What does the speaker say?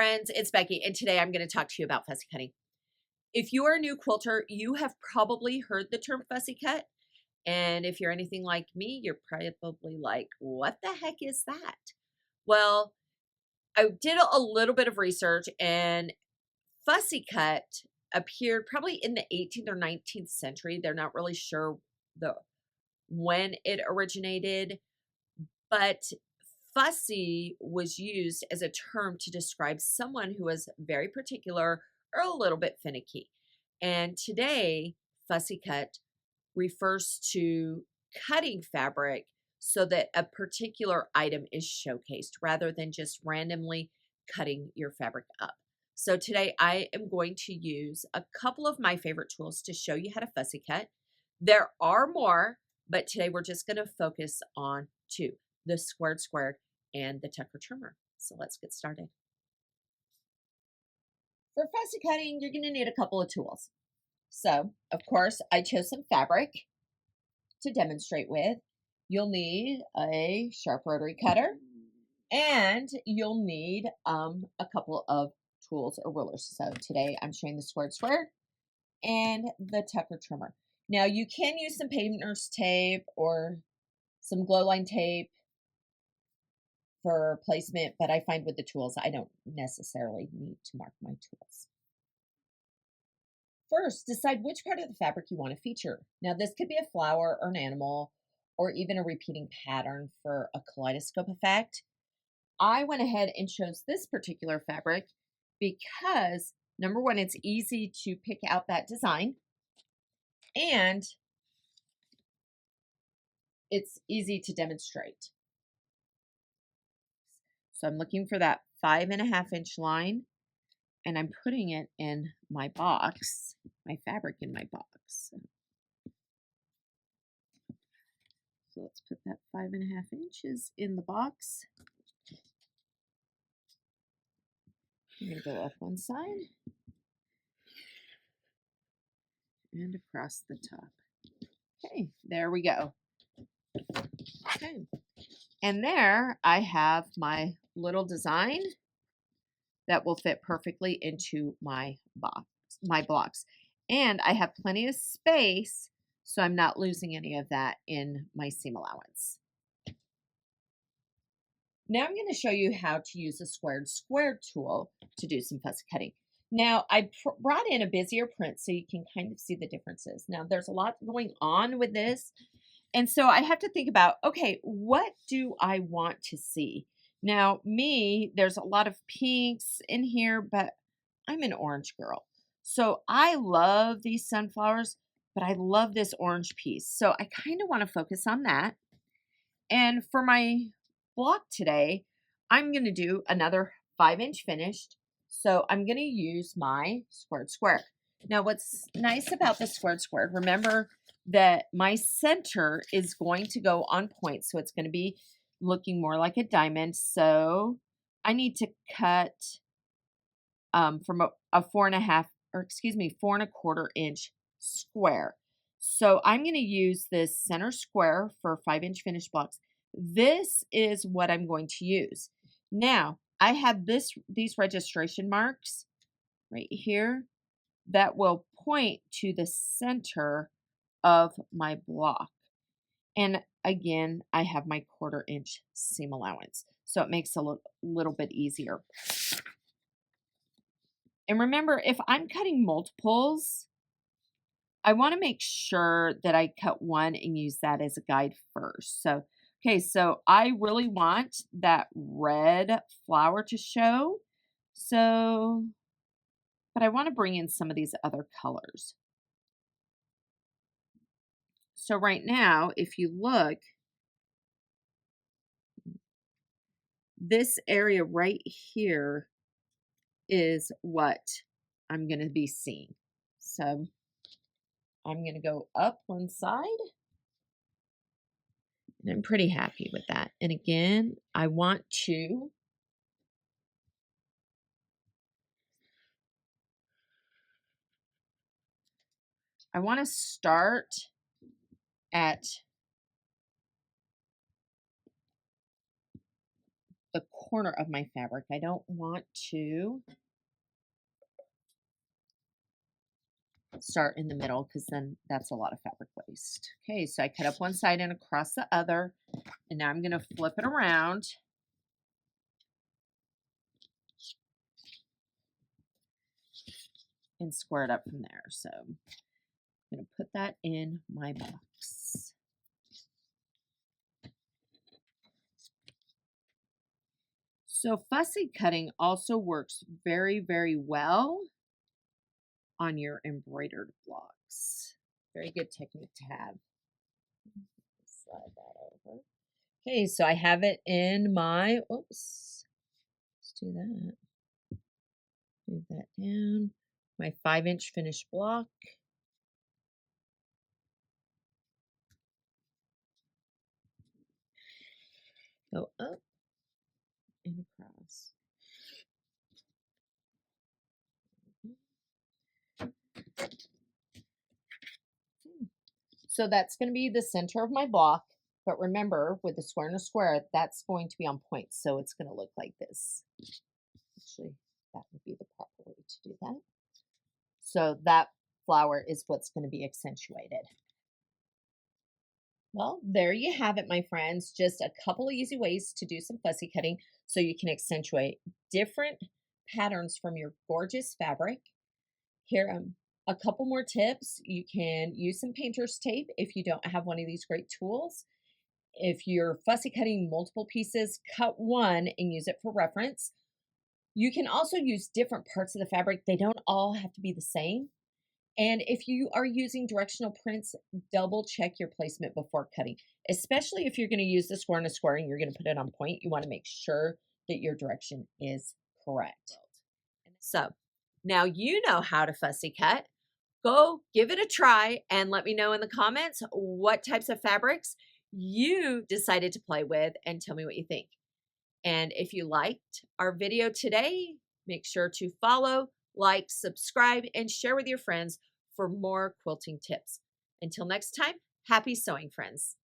friends, it's Becky, and today I'm going to talk to you about fussy cutting. If you are a new quilter, you have probably heard the term fussy cut, and if you're anything like me, you're probably like, what the heck is that? Well, I did a little bit of research, and fussy cut appeared probably in the 18th or 19th century. They're not really sure when it originated, but fussy was used as a term to describe someone who was very particular or a little bit finicky. And today, fussy cut refers to cutting fabric so that a particular item is showcased rather than just randomly cutting your fabric up. So today I am going to use a couple of my favorite tools to show you how to fussy cut. There are more, but today we're just going to focus on two: the squared and the tucker trimmer. So let's get started. For fussy cutting, you're going to need a couple of tools. So, of course, I chose some fabric to demonstrate with. You'll need a sharp rotary cutter, and you'll need a couple of tools or rulers. So today I'm showing the squared and the tucker trimmer. Now you can use some painter's tape or some glow line tape for placement, but I find with the tools, I don't necessarily need to mark my tools. First, decide which part of the fabric you want to feature. Now, this could be a flower or an animal, or even a repeating pattern for a kaleidoscope effect. I went ahead and chose this particular fabric because, number one, it's easy to pick out that design, and it's easy to demonstrate. So I'm looking for that 5.5 inch line, and I'm putting it in my box, my fabric in my box. So let's put that 5.5 inches in the box. I'm going to go up one side and across the top. Okay, there we go. Okay, and there I have my little design that will fit perfectly into my blocks. And I have plenty of space, so I'm not losing any of that in my seam allowance. Now I'm going to show you how to use a squared tool to do some fussy cutting. Now I brought in a busier print so you can kind of see the differences. Now there's a lot going on with this, and so I have to think about, okay, what do I want to see? Now me, there's a lot of pinks in here, but I'm an orange girl. So I love these sunflowers, but I love this orange piece. So I kind of want to focus on that. And for my block today, I'm going to do another 5-inch finished. So I'm going to use my squared. Now what's nice about the squared, remember that my center is going to go on point. So it's going to be looking more like a diamond. So I need to cut from a 4.25 inch square. So I'm going to use this center square for 5-inch finished blocks. This is what I'm going to use. Now I have these registration marks right here that will point to the center of my block. And again, I have my 1/4 inch seam allowance, so it makes it a little bit easier. And remember, if I'm cutting multiples, I want to make sure that I cut one and use that as a guide first. So, okay, so I really want that red flower to show. So, but I want to bring in some of these other colors. So right now, if you look, this area right here is what I'm going to be seeing. So I'm going to go up one side, and I'm pretty happy with that. And again, I want to start at the corner of my fabric. I don't want to start in the middle because then that's a lot of fabric waste. Okay, so I cut up one side and across the other, and now I'm going to flip it around. And square it up from there. So I'm going to put that in my box. So fussy cutting also works very, very well on your embroidered blocks. Very good technique to have. Slide that over. Okay, so I have it in my, oops, let's do that. Move that down. My 5-inch finished block. Go up and across. So that's going to be the center of my block. But remember, with the square and a square, that's going to be on point. So it's going to look like this. Actually, that would be the proper way to do that. So that flower is what's going to be accentuated. Well, there you have it, my friends. Just a couple of easy ways to do some fussy cutting so you can accentuate different patterns from your gorgeous fabric. Here a couple more tips. You can use some painter's tape if you don't have one of these great tools. If you're fussy cutting multiple pieces, cut one and use it for reference. You can also use different parts of the fabric. They don't all have to be the same. And if you are using directional prints, double check your placement before cutting, especially if you're going to use the square and a square and you're going to put it on point. You want to make sure that your direction is correct. So now you know how to fussy cut. Go give it a try and let me know in the comments what types of fabrics you decided to play with and tell me what you think. And if you liked our video today, make sure to follow, like, subscribe, and share with your friends for more quilting tips. Until next time, happy sewing, friends.